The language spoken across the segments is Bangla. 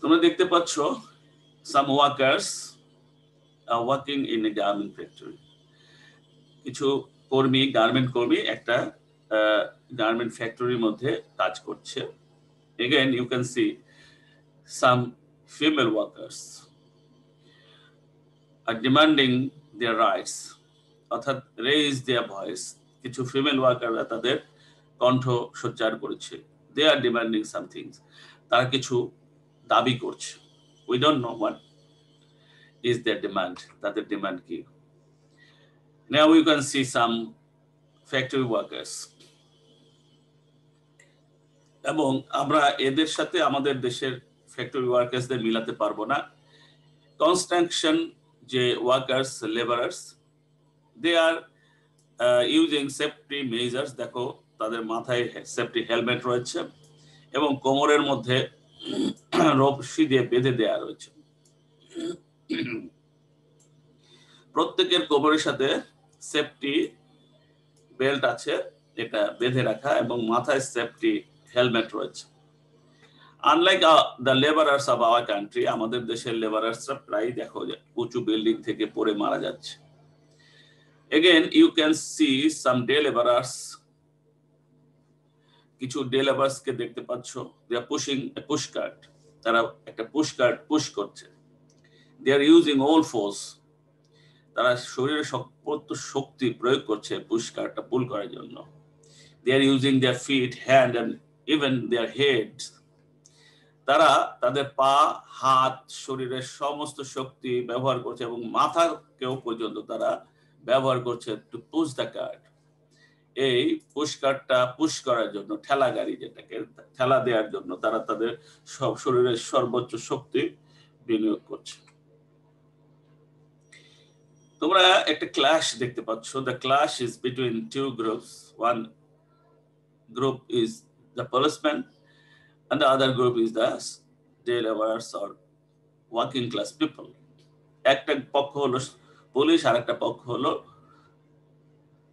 তোমরা দেখতে পাচ্ছ some workers are working in a garment factory. কিছু কর্মী, গার্মেন্ট কর্মী একটা গার্মেন্ট ফ্যাক্টরির মধ্যে কাজ করছে। Again, you can see some female workers are demanding their rights, অর্থাৎ raise their voice. কিছু ফিমেল ওয়ার্কাররা তাদের কণ্ঠ সোচ্চার করেছে। They are demanding some things. তারা কিছু দাবি করছে। We don't know what is their demand. তাদের ডিমান্ড কি? Now we can see some factory workers. এবং আমরা এদের সাথে আমাদের দেশের ফ্যাক্টরি ওয়ার্কার্সদের মিলাতে পারবো না। কনস্ট্রাকশন যে workers, labourers, they are using safety measures. দেখো তাদের মাথায় সেফটি হেলমেট রয়েছে এবং কোমরের মধ্যে রশি দিয়ে বেঁধে দেওয়া রয়েছে। প্রত্যেকের কোমরের সাথে সেফটি বেল্ট আছে, এটা বেঁধে রাখা, এবং মাথায় সেফটি হেলমেট রয়েছে। Unlike the labourers of our country, আমাদের দেশের লেবারার্সরা প্রায় দেখো উঁচু বিল্ডিং থেকে পড়ে মারা যাচ্ছে। Again, you can see some day laborers. কিছু ডে লেবার্সকে দেখতে পাচ্ছ, they are pushing a push cart. তারা একটা পুশ কার্ট পুশ করছে। They are using all force. তারা শরীরের সমস্ত শক্তি প্রয়োগ করছে পুশ কার্টটা পুল করার জন্য। They are using their feet, hand and even their heads. তারা তাদের পা, হাত, শরীরের সমস্ত শক্তি ব্যবহার করছে এবং মাথাকেও পর্যন্ত তারা ব্যবহার করছে টু পুশ দ্য কার্ট। এই পুশ কার্টটা পুশ করার জন্য, ঠেলা গাড়ি যেটাকে ঠেলা দেওয়ার জন্য তারা তাদের সব শরীরের সর্বোচ্চ শক্তি বিনিয়োগ করছে। তোমরা একটা ক্লাশ দেখতে পাচ্ছ। The clash is between two groups. One group is the policemen and the other group is the day laborers or working class people. একটা পক্ষ হলো পুলিশ আর একটা পক্ষ হলো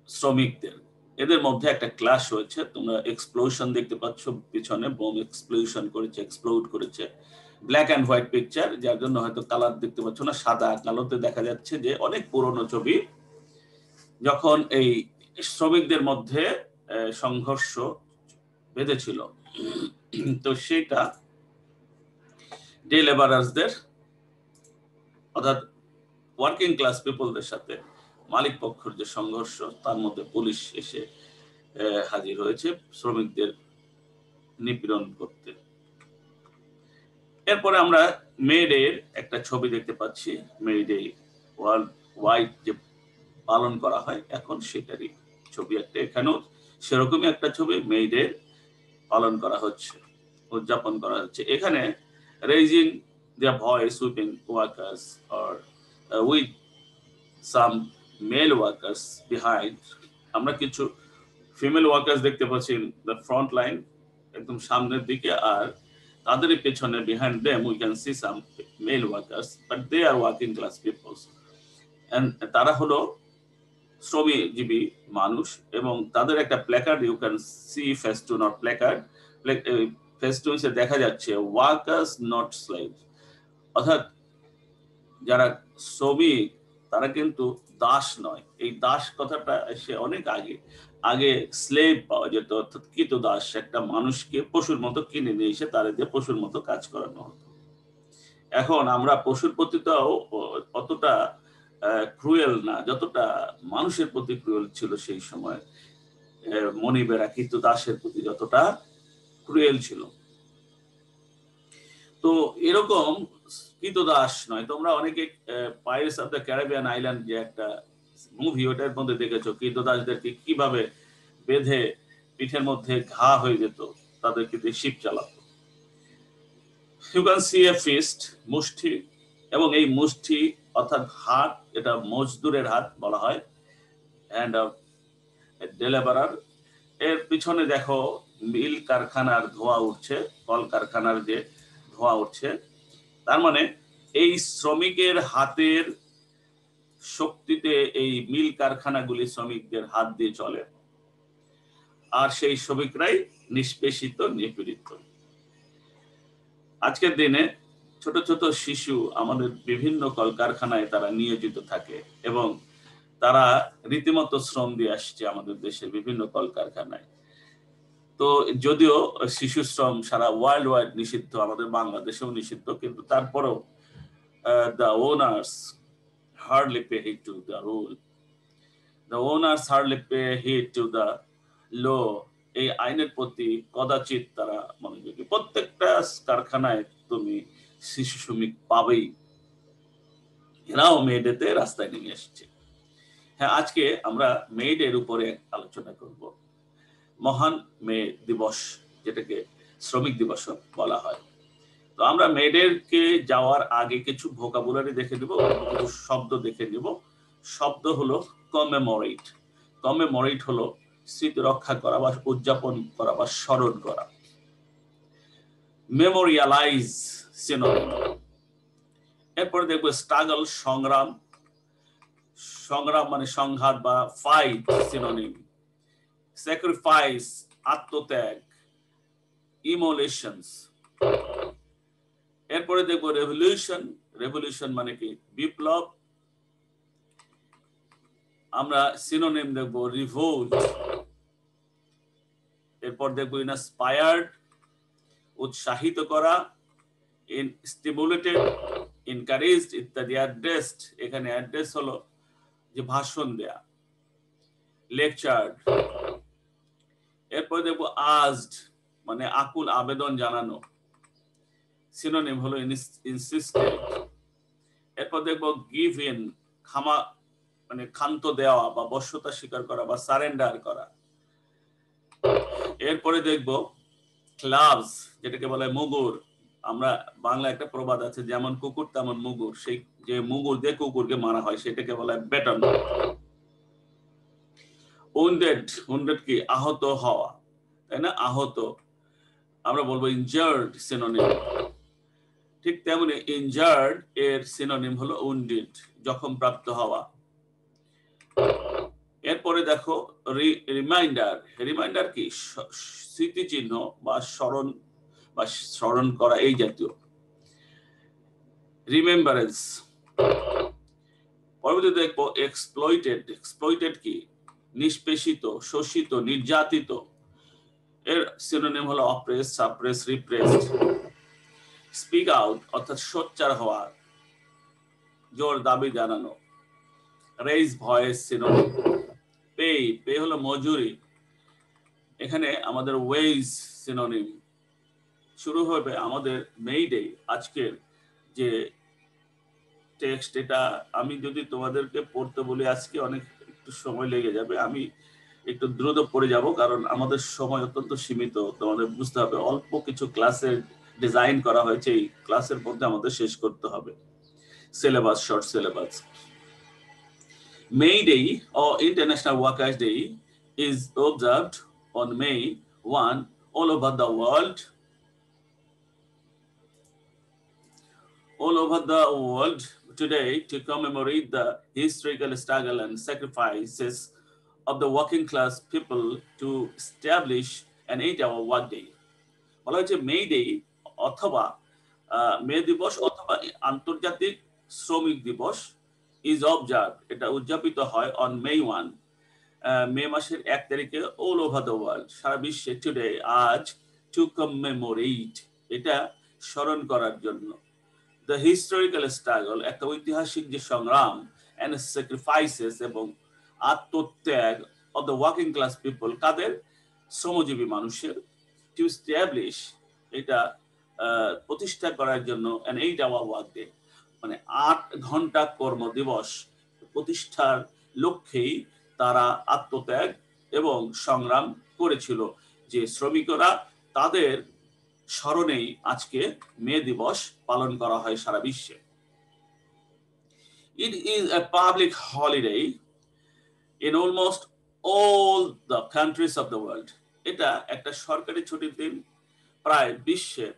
শ্রমিকদের। এদের মধ্যে একটা ক্লাশ হয়েছে। তোমরা এক্সপ্লোশন দেখতে পাচ্ছ, পিছনে বোম এক্সপ্লোশন করেছে, এক্সপ্লোড করেছে। ব্ল্যাক অ্যান্ড হোয়াইট পিকচার, যার জন্য হয়তো কালার দেখতে পাচ্ছ না, সাদা কালোতে দেখা যাচ্ছে যে অনেক পুরনো ছবি। যখন এই শ্রমিকদের মধ্যে সংঘর্ষ বেঁধেছিল, তো সেটা ডে লেবারার্সদের অর্থাৎ ওয়ার্কিং ক্লাস পিপলদের সাথে মালিক পক্ষের যে সংঘর্ষ, তার মধ্যে পুলিশ এসে হাজির হয়েছে শ্রমিকদের নিপীড়ন করতে। এরপরে আমরা মে ডের একটা ছবি দেখতে পাচ্ছি। মে ডে ওয়ার্ল্ড ওয়াইড যে পালন করা হয় এখন, সেটারই ছবি একটা। এখানেও সেরকমই একটা ছবি, মে ডে পালন করা হচ্ছে, উদযাপন করা হচ্ছে। এখানে raising their voice, sweeping workers or with some male workers behind. আমরা কিছু ফিমেল ওয়ার্কার্স দেখতে পাচ্ছি the front line, একদম সামনের দিকে, আর তাদের পেছনে behind them we can see some male workers, but they are working class people and তারা হলো শ্রমজীবী মানুষ এবং তাদের একটা placard, you can see festoon or placard. ফেস্টুনসে দেখা যাচ্ছে ওয়ার্কার্স নট স্লেভ, অর্থাৎ যারা শ্রমিক তারা কিন্তু দাস নয়। এই দাস কথাটা এসে অনেক আগে স্লেভ পাওয়া যেত, অর্থাৎ কৃতদাস। একটা মানুষকে পশুর মতো কিনে নিয়ে এসে তারা দিয়ে পশুর মতো কাজ করানো হতো। এখন আমরা পশুর প্রতিটাও অতটা ক্রুয়েল না যতটা মানুষের প্রতি ক্রুয়েল ছিল সেই সময়। মনিবেরা কৃতদাসের প্রতি যতটা ক্রুয়েল ছিল। তো এরকম কৃতদাস নয়। তোমরা অনেকে pirates of the Caribbean island যে একটা মুভি, ওটার মধ্যে দেখেছো কৃতদাসদেরকে কিভাবে বেঁধে পিঠের মধ্যে ঘা হয়ে যেত, তাদেরকে দিয়ে শিপ চালাতো। You can see a fist, মুষ্টি, এবং এই মুষ্টি অর্থাৎ হাত, এটা মজদুরের হাত বলা হয়, হ্যান্ড অফ ডে লেবারার। এর পিছনে দেখো মিল কারখানার ধোঁয়া উঠছে, কল কারখানার যে ধোঁয়া উঠছে। তার মানে এই শ্রমিকের হাতের শক্তিতে এই মিল কারখানাগুলি শ্রমিকদের হাত দিয়ে চলে, আর সেই শ্রমিকরাই নিষ্পেষিত, নিপীড়িত। আজকের দিনে ছোট ছোট শিশু আমাদের বিভিন্ন কলকারখানায় তারা নিয়োজিত থাকে এবং তারা রীতিমতো শ্রম দিয়ে আসছে আমাদের দেশের বিভিন্ন কলকারখানায়। তো যদিও শিশু শ্রম সারা ওয়ার্ল্ড ওয়াইড নিষিদ্ধ, আমাদের বাংলাদেশেও নিষিদ্ধ, কিন্তু তারপরেও the owners hardly pay heed to the rule. The owners hardly pay heed to the law. এই আইনের প্রতি কদাচিৎ তারা মনোযোগী। প্রত্যেকটা কারখানায় তুমি শিশু শ্রমিক পাবেই, এরাও মে ডেতে রাস্তায় নেমে এসেছে। হ্যাঁ, আজকে আমরা মে ডের উপরে আলোচনা করব। মহান মে দিবস, যেটাকে শ্রমিক দিবস বলা হয়। তো আমরা মে ডেকে যাওয়ার আগে কিছু ভোকাবুলারি দেখে নিব, কিছু শব্দ দেখে নিব। শব্দ হলো কমেমোরেট। কমেমোরেট হলো স্মৃতি রক্ষা করা বা উদযাপন করা বা স্মরণ করা। মেমোরিয়ালাইজ সিনোনিম। এরপরে দেখবো স্ট্রাগল, সংগ্রাম। সংগ্রাম মানে সংঘাত বা ফাইট সিনোনিম। স্যাক্রিফাইস আত্মত্যাগ, ইমোলেশনস। এরপরে দেখবো রেভলিউশন। রেভলিউশন মানে কি? বিপ্লব। আমরা সিনোনিম দেখবো রিভোল্ট। এরপর দেখবো ইন্সপায়ার্ড, উৎসাহিত করা, স্টিমুলেটেড, এনকারেজড ইত্যাদি। অ্যাড্রেসড, এখানে অ্যাড্রেস হলো যে ভাষণ দেয়া, লেকচার্ড। এরপর দেখবো আজড মানে আকুল আবেদন জানানো, সিনোনিম হলো ইনসিস্টেড। এরপর দেখবো গিভ ইন, ক্ষমা মানে ক্ষান্ত দেওয়া বা বশ্যতা স্বীকার করা বা সারেন্ডার করা। এরপরে দেখবো ক্লাবস, যেটাকে বলে মুগুর। আমরা বাংলা একটা প্রবাদ আছে, যেমন কুকুর তেমন মুগুর। সেই যে মুগুর দিয়ে কুকুরকে মারা হয় সেটাকে বলে বেটন। উন্ডেড, উন্ডেড কি? আহত হওয়া, তাই না? আহত। আমরা বলবো ইনজার্ড সিনোনিম। ঠিক তেমনি ইনজার্ড এর সিনোনিম হলো উন্ডেড, জখম প্রাপ্ত হওয়া। এরপরে দেখো রিমাইন্ডার। রিমাইন্ডার কি? স্মৃতিচিহ্ন বা স্মরণ করা, এই জাতীয়। রিমেম্বারেন্স। পরবর্তী দেখবো এক্সপ্লয়েটেড। এক্সপ্লয়েটেড কি? নিষ্পেষিত, শোষিত, নির্যাতিত। এর সিনোনিম হলো oppress, suppress, repressed. Speak out অর্থাৎ সোচ্চার হওয়া, জোর দাবি জানানো। Raise voice synonym. Pay, pay হলো মজুরি। এখানে আমাদের ওয়েজ সিনোনিম। শুরু হবে আমাদের মে ডে, আজকের যে টেক্সট, এটা আমি যদি তোমাদেরকে পড়তে বলি আজকে অনেক একটু সময় লেগে যাবে। আমি একটু দ্রুত পড়ে যাব, কারণ আমাদের সময় অত্যন্ত সীমিত। তোমাদের বুঝতে হবে অল্প কিছু ক্লাসের ডিজাইন করা হয়েছে, এই ক্লাসের মধ্যে আমাদের শেষ করতে হবে syllabus, short syllabus. May Day or International Workers' Day is observed on May 1 all over the world. All over the world today to commemorate the historical struggle and sacrifices of the working class people to establish an 8-hour workday. বলা হচ্ছে মে ডে অথবা মে দিবস অথবা আন্তর্জাতিক শ্রমিক দিবস ইজ অবজার্ভ, এটা উদযাপিত হয় অন মে 1, মে মাসের 1 তারিখে অল ওভার দ্য ওয়ার্ল্ড, সারা বিশ্বে, টুডে আজ, টু কমেমোরেট, এটা স্মরণ করার জন্য। দ্য হিস্টোরিক্যাল স্ট্রাগল, একটা ঐতিহাসিক যে সংগ্রাম, এন্ড স্যাক্রিফাইসেস এবং আত্মত্যাগ of the working class people, কাদের? শ্রমজীবী মানুষের। টু এস্টাবলিশ, এটা প্রতিষ্ঠা করার জন্য, an 8-hour workday মানে 8 ঘন্টা কর্ম দিবস প্রতিষ্ঠার লক্ষ্যেই তারা আত্মত্যাগ এবং সংগ্রাম করেছিল। যে শ্রমিকরা, তাদের স্মরণেই আজকে মে দিবস পালন করা হয় সারা বিশ্বে। It is a public holiday in almost all the countries of the world. এটা একটা সরকারি ছুটির দিন প্রায় বিশ্বের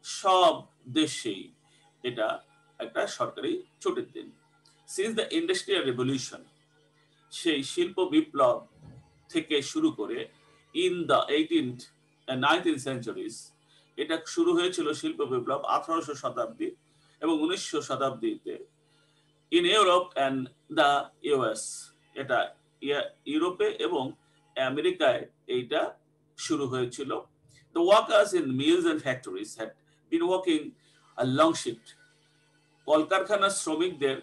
সব দেশেই, এটা একটা সরকারি ছুটির দিন। Since the Industrial Revolution, সেই শিল্প বিপ্লব থেকে শুরু করে in the 18th and 19th centuries, এটা শুরু হয়েছিল শিল্প বিপ্লব 1800 শতাব্দী এবং 1900 শতাব্দীতে in Europe and the US, এটা ইউরোপে এবং আমেরিকায় এইটা শুরু হয়েছিল। The workers in mills and factories had been working a long shift. কলকারখানার শ্রমিকদের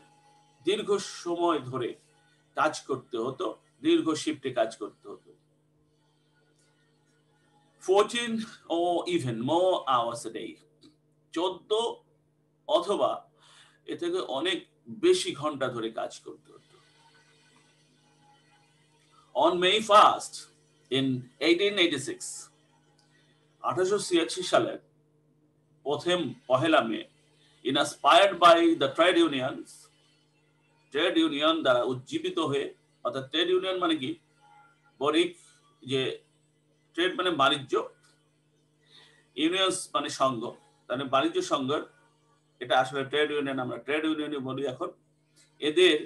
দীর্ঘ সময় ধরে কাজ করতে হতো, দীর্ঘ শিফটে কাজ করতে হতো। 14 or even more hours a day, 14 অথবা এ থেকে অনেক বেশি ঘন্টা ধরে কাজ করতে হতো। On May 1st in 1886, 1886 সালের পহেলা মে, inspired by the trade unions, trade union দ্বারা উজ্জীবিত হয়ে, অর্থাৎ ট্রেড ইউনিয়ন মানে কি, বণিক, যে ট্রেড মানে বাণিজ্য, ইউনিয়ন্স মানে সংঘ, মানে বাণিজ্য সংঘের, এটা আসলে ট্রেড ইউনিয়ন, আমরা ট্রেড ইউনিয়নই বলি এখন। এদের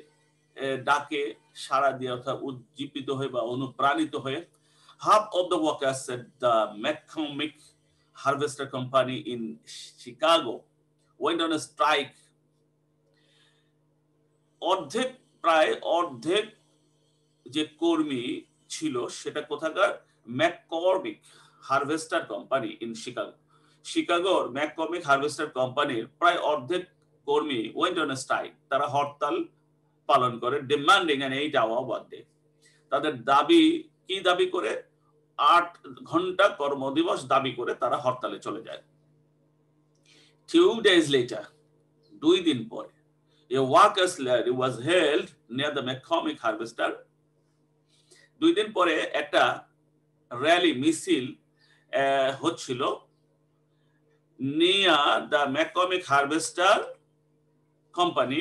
ডাকে সাড়া দিয়ে অর্থাৎ উজ্জীবিত হয়ে বা অনুপ্রাণিত হয়ে half of the workers at the McCormick Harvester Company in Chicago went on a strike. প্রায় অর্ধেক যে কর্মী ছিল সেটা কোথাকার, McCormick Harvester company in Chicago, শিকাগোর ম্যাককর্মিক হারভেস্টার কোম্পানির প্রায় অর্ধেক কর্মী ওয়েন্ট অন এ স্ট্রাইক, তারা হরতাল পালন করে, ডিমান্ডিং অ্যান 8 hour ওয়ার্কডে। তাদের দাবি কি, দাবি করে 8 ঘন্টা কর্মদিবস দাবি করে তারা হরতালে চলে যায়। 2 days later, 2 দিন পরে, a workers' rally was held near the McCormick Harvester. 2 দিন পরে একটা র্যালি, মিছিল হচ্ছিল near the McCormick Harvester company,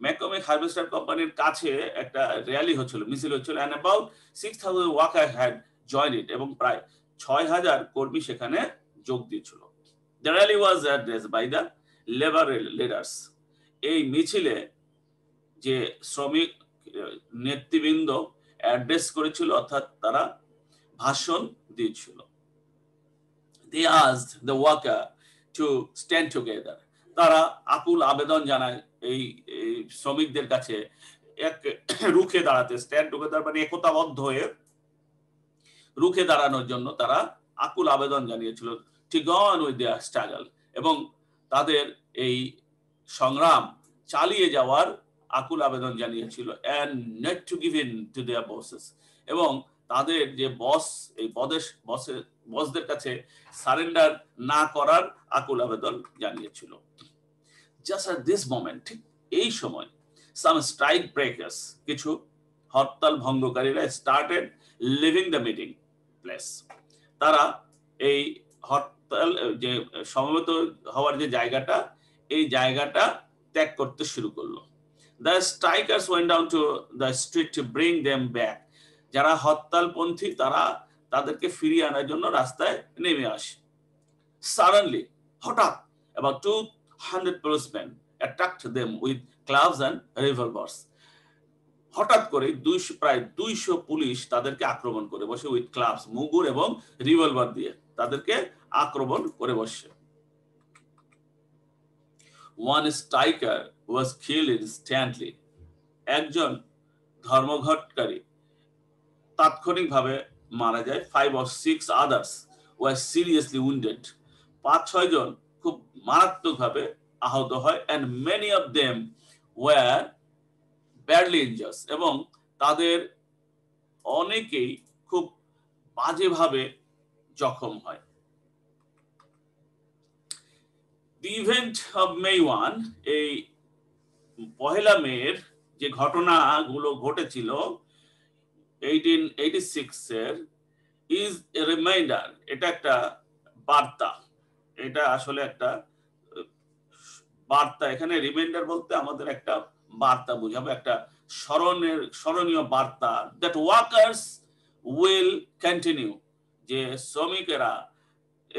McCormick Harvester কোম্পানির কাছে একটা র্যালি হচ্ছিল, মিছিল হচ্ছিল, and about 6,000 workers had joined it, এবং প্রায় 6,000 কর্মী সেখানে যোগ দিয়েছিল। The rally was addressed by the labor leaders. এই মিছিলে যে শ্রমিক নেতৃবৃন্দ অ্যাড্রেস করেছিল, অর্থাৎ তারা ভাষণ দিয়েছিল। They asked the worker to stand together. তারা আকুল আবেদন জানায় এই শ্রমিকদের কাছে এক রুখে দাঁড়াতে, স্ট্যান্ড টুগেদার মানে একতাবদ্ধ হয়ে রুখে দাঁড়ানোর জন্য তারা আকুল আবেদন জানিয়েছিল, to go on with their struggle, এবং তাদের এই সংগ্রাম চালিয়ে যাওয়ার আকুল আবেদন জানিয়েছিল, and not to give in to their bosses, এবং তাদের যে বস, এই বসদের কাছে সারেন্ডার না করার আকুল আবেদন জানিয়েছিল। Just at this moment, ঠিক এই সময়, some strike breakers, কিছু হরতাল ভঙ্গকারীরা started leaving the meeting place. তারা এই হরতাল যে সমবেত হওয়ার যে জায়গাটা, এই জায়গাটা ত্যাগ করতে শুরু করলো। The strikers went down to the street to bring them back. যারা হরতালপন্থী তারা তাদেরকে ফিরিয়ে আনার জন্য রাস্তায় নেমে আসে। Suddenly, হঠাৎ, about 200 policemen attacked them with clubs and revolvers. হঠাৎ করে প্রায় 200 পুলিশ তাদেরকে আক্রমণ করে বসে, উইথ ক্লাবস, মুগুর এবং রিভলভার দিয়ে তাদেরকে আক্রমণ করে বসে। One striker was killed instantly. একজন ধর্মঘটকারী তাৎক্ষণিকভাবে মারা যায়। 5 or 6 others were seriously wounded. 5-6 জন খুব মারাত্মকভাবে আহত হয়, and many of them were badly injured, এবং তাদের অনেকেই খুব বাজেভাবে জখম হয়। The event of May 1, এই পহেলা মের যে ঘটনাগুলো ঘটেছিল 1886 এর, is a reminder, এটা একটা বার্তা, এটা আসলে একটা বার্তা। এখানে রিমাইন্ডার বলতে আমাদের একটা বার্তা বুঝাবো, একটা স্মরণীয় বার্তা, that workers will continue, যে শ্রমিকেরা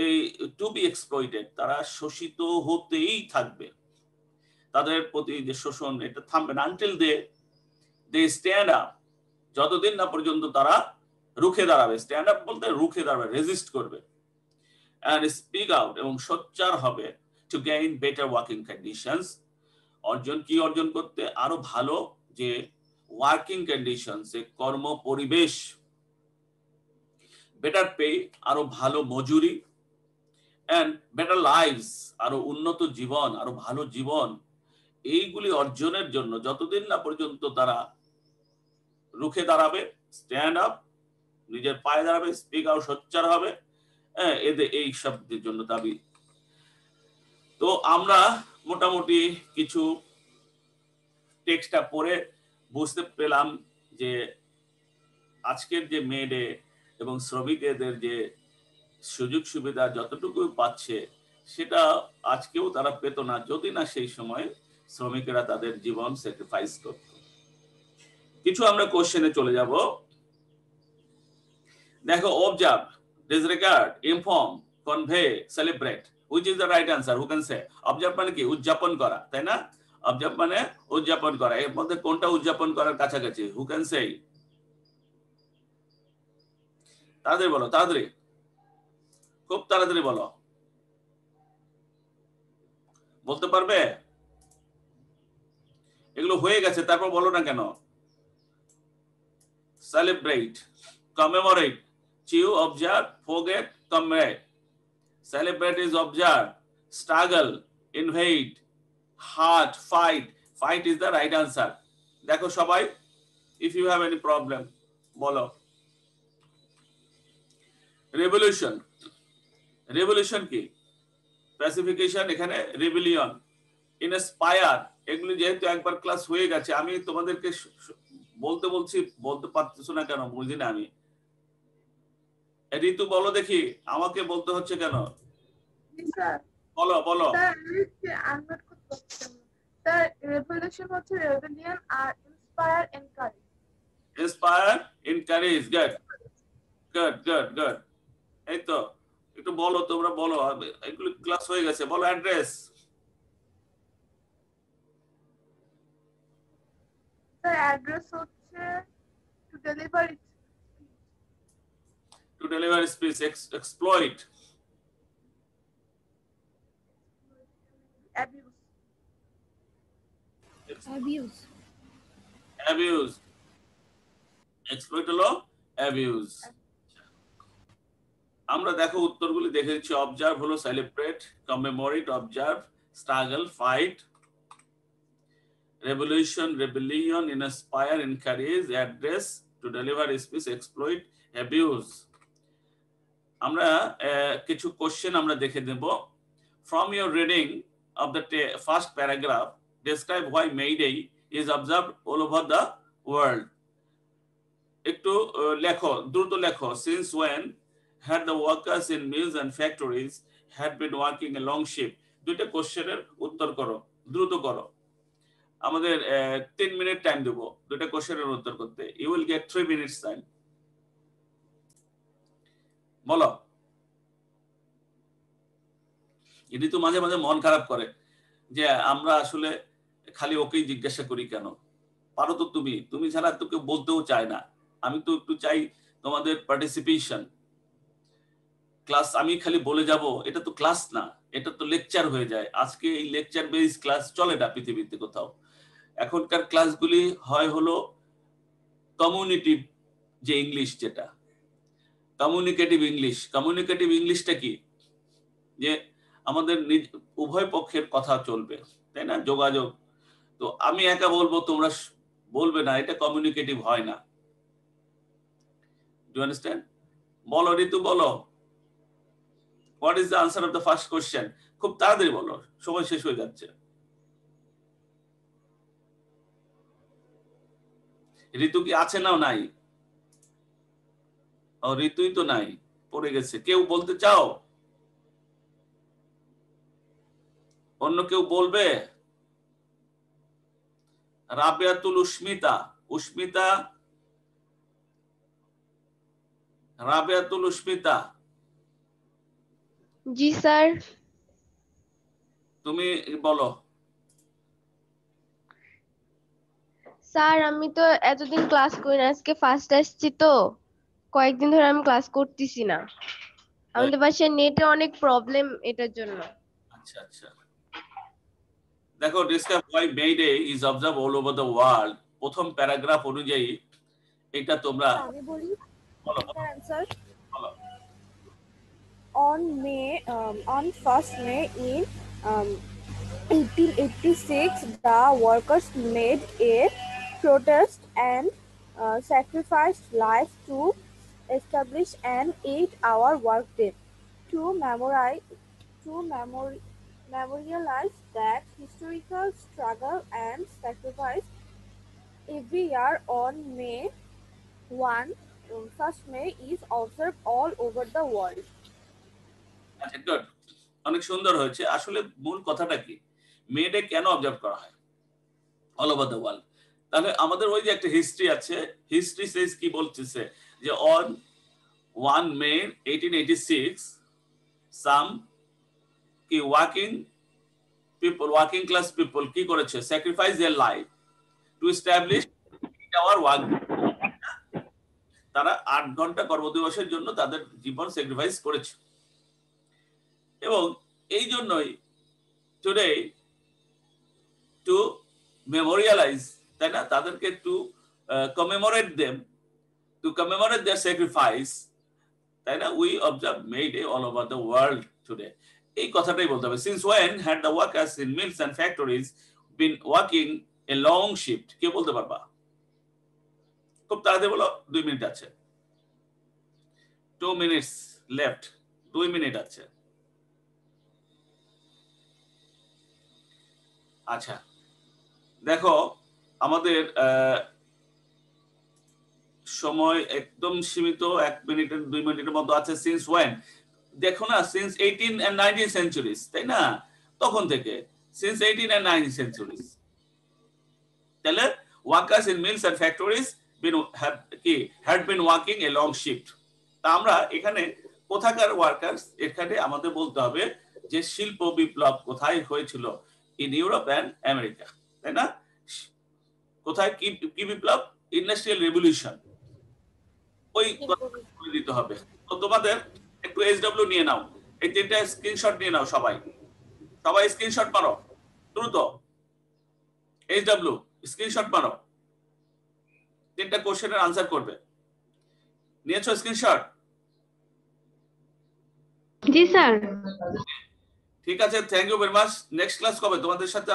এই টু বি এক্সপ্লয়েটেড, তারা শোষিত হতেই থাকবে, তাদের প্রতি যে শোষণ এটা থামবে না, until they stand up, যতদিন না পর্যন্ত তারা রুখে দাঁড়াবে। স্ট্যান্ড আপ বলতে রুখে দাঁড়াবে, রেজিস্ট করবে, and speak out, এবং সোচ্চার হবে, to gain better working conditions. অর্জন কি অর্জন করতে? আরো ভালো যে ওয়ার্কিং কন্ডিশনস, কর্ম পরিবেশ, বেটার পে, আরো ভালো মজুরি, এন্ড বেটার লাইভস, আরো উন্নত জীবন, আরো ভালো জীবন। এইগুলি অর্জনের জন্য যতদিন না পর্যন্ত তারা রুখে দাঁড়াবে, স্ট্যান্ড আপ, নিজের পায়ে দাঁড়াবে, স্পিক আউট, সোচ্চার হবে, এদের এই সবের জন্য দাবি। তো আমরা মোটামুটি কিছু টেক্সটটা পড়ে বুঝতে পেলাম যে আজকের যে মে ডে এবং শ্রমিকদের যে সুযোগ সুবিধা যতটুকু পাচ্ছে সেটা আজকেও তারা পেত না যদি না সেই সময় শ্রমিকেরা তাদের জীবন স্যাক্রিফাইস করত। কিছু আমরা কোশ্চেনে চলে যাব। দেখো, observe, disregard, inform, convey, celebrate, which is the right answer? Who can say? Observe মানে কি? উদযাপন করা, তাই না? অবজার্ভ মানে উদযাপন করা। এর মধ্যে কোনটা উদযাপন করার কাছাকাছি? Who can say? তাড়াতাড়ি বলো, তাড়াতাড়ি, খুব তাড়াতাড়ি বলো। বলতে পারবে? এগুলো হয়ে গেছে, তারপর বলো না কেন? Celebrate, commemorate, chew, observe, forget, commemorate. Celebrate is observe, struggle, invade, heart, fight. Fight is the right answer. দেখো সবাই, if you have any problem বলো। রেভলিউশন, রেভলিউশন কি? প্যাসিফিকেশন, এখানে রেভিলিয়ন, ইনস্পায়ার, এগুলি যেহেতু একবার ক্লাস হয়ে গেছে আমি তোমাদেরকে বলতে বলছি, বলতে পারতেছো না কেন বুঝি না আমি। ঋতু বলো দেখি, আমাকে বলতে হচ্ছে কেন? বলো বলো। রেভলিউশন হচ্ছে রেভিলিয়ন আর inspire encourage. Inspire, encourage, good good good good. এই তো, একটু বলো, তোমরা বলো, এগুলো ক্লাস হয়ে গেছে, বলো অ্যাড্রেস। স্যার অ্যাড্রেস হচ্ছে to deliver speech, exploit, abuse, abuse, exploit হলো অ্যাবিউজ। আমরা দেখো উত্তরগুলি দেখে দিচ্ছি। অবজার্ভ হলো celebrate, commemorate, observe, struggle, fight, revolution, rebellion, inspire, encourage, address, to deliver speech, exploit, abuse. আমরা কিছু কোশ্চেন আমরা দেখে দেব। From your reading of the first paragraph describe why May Day is observed all over the world. একটু লেখো, দ্রুত লেখো। Since when had the workers in mills and factories had been working a long shift? দুইটা কোশ্চেনের উত্তর করো, দ্রুত করো। আমাদের 3 মিনিট টাইম দেব দুইটা কোশ্চেনের উত্তর করতে। You will get 3 minutes time. বলো। এটি তো মাঝে মাঝে মন খারাপ করে যে আমরা আসলে খালি ওকেই জিজ্ঞাসা করি কেন। পারো তো তুমি, তুমি ছাড়া তো কেউ বলতেও চায় না। আমি তো একটু চাই তোমাদের পার্টিসিপেশন। ক্লাস আমি খালি বলে যাব এটা তো ক্লাস না, এটা তো লেকচার হয়ে যায়। আজকে এই লেকচার বেস ক্লাস চলে না পৃথিবীতে কোথাও। এখনকার ক্লাসগুলি হয় হলো কমিউনিটিভ যে ইংলিশ, যেটা কমিউনিকেটিভ ইংলিশ। কমিউনিকেটিভ ইংলিশটা কি? যে আমাদের উভয় পক্ষের কথা চলবে, তাই না? যোগাযোগ। তো আমি একা বলবো, তোমরা বলবে না, এটা কমিউনিকেটিভ হয় না। Do understand? বলো ঋতু, বলো। What is the answer of the first question? খুব তাড়াতাড়ি বলো, সময় শেষ হয়ে যাচ্ছে। ঋতু কি আছে না নাই? ও, ঋতুই তো নাই, পড়ে গেছে। কেউ বলতে চাও? অন্য কেউ বলবে? রাবেয়াতুল উস্মিতা, উস্মিতা, রাবেয়াতুল উস্মিতা। জি স্যার। তুমি বলো। স্যার আমি তো এতদিন ক্লাস করি না, আজকে ফার্স্ট আসছি তো কয়েকদিন ধরে আমি ক্লাস করতেছি না। আমাদের বাসায় নেটে অনেক প্রবলেম এটার জন্য। আচ্ছা আচ্ছা দেখো discuss why May Day is observe all over the world প্রথম প্যারাগ্রাফ অনুযায়ী এটা তোমরা আমি বলি বলো অ্যান্সার বলো on 1st May in 1886, the workers made a protest and sacrificed life to establish an 8-hour workday to memorialize that historical struggle and sacrifice. Every year on May 1, 1st May is observed all over the world. আচ্ছা গুড অনেক সুন্দর হয়েছে আসলে মূল কথাটা কি মে ডে কেন অবজার্ভ করা হয় অল ওভার দ্য ওয়ার্ল্ড তাহলে আমাদের ওই যে একটা হিস্ট্রি আছে হিস্ট্রি সেজ কি বলতেছে যে অন 1 মে 1886 সাম কি ওয়ার্কিং ক্লাস পিপল কি করেছে sacrifice their life to establish our work তারা 8 ঘন্টা কর্মদিবসের জন্য তাদের জীবন স্যাক্রিফাইস করেছে এবং এই জন্যই টুডে টু মেমোরিয়ালাইজ তাই না তাদেরকে টু কমেমোরেট দেয়ার স্যাক্রিফাইস তাই না we observe May Day all over the world today এই কথাটাই বলতে হবে since when had the workers in mills and factories been working a long shift কে বলতে পারবা খুব তাড়াতাড়ি বলো 2 মিনিট আছে 2 মিনিটস লেফট 2 মিনিট আছে আচ্ছা দেখো আমাদের সময় একদম সীমিত 1 মিনিট 2 মিনিটের মতো আছে সিন্স ওয়েন দেখো না সিন্স 18 and 19 সেঞ্চুরিজ তাই না তখন থেকে সিন্স 18 and 19 সেঞ্চুরিজ তাহলে workers in mills and factories had been working a long shift তা আমরা এখানে কোথাকার ওয়ার্কার্স এখানে আমাদের বলতে হবে যে শিল্প বিপ্লব কোথায় হয়েছিল ইন ইউরোপ এন্ড আমেরিকা তাই না কোথায় কি বিপ্লব ইন্ডাস্ট্রিয়াল রেভলিউশন ওই কথা দিতে হবে তো তোমাদের একটু এসডব্লিউ নিয়ে নাও এই তিনটা স্ক্রিনশট নিয়ে নাও সবাই স্ক্রিনশট মারো দ্রুত এসডব্লিউ স্ক্রিনশট মারো তিনটা কোশ্চেনের আনসার করবে নিয়েছো স্ক্রিনশট জি স্যার ঠিক আছে thank you very much next class কবে তোমাদের সাথে